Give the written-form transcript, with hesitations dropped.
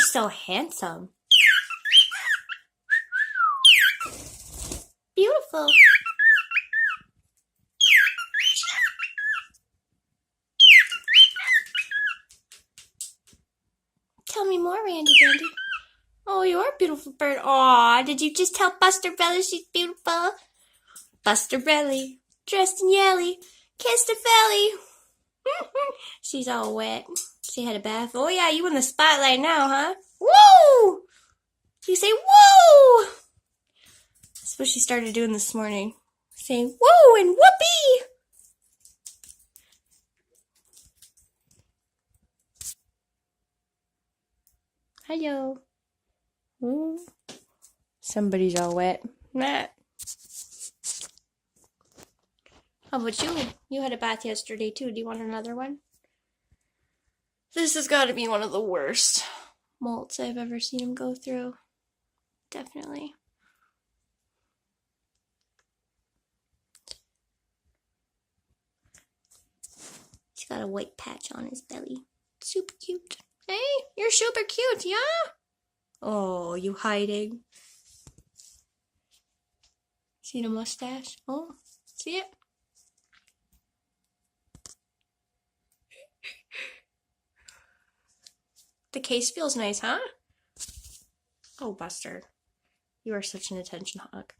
He's so handsome. Beautiful. Tell me more, Randy. Oh, you're a beautiful bird. Aw, did you just tell Busterella she's beautiful? Busterella, dressed in yelly, kissed a felly. She's all wet. She had a bath. Oh yeah, you in the spotlight now, huh? Woo! You say woo! That's what she started doing this morning. Saying woo and whoopee! Hello. Ooh. Somebody's all wet. Matt. How about you? You had a bath yesterday too. Do you want another one? This has got to be one of the worst molts I've ever seen him go through. Definitely. He's got a white patch on his belly. Super cute. Hey, you're super cute, yeah? Oh, you hiding? See the mustache? Oh, see it? The case feels nice, huh? Oh, Buster. You are such an attention hog.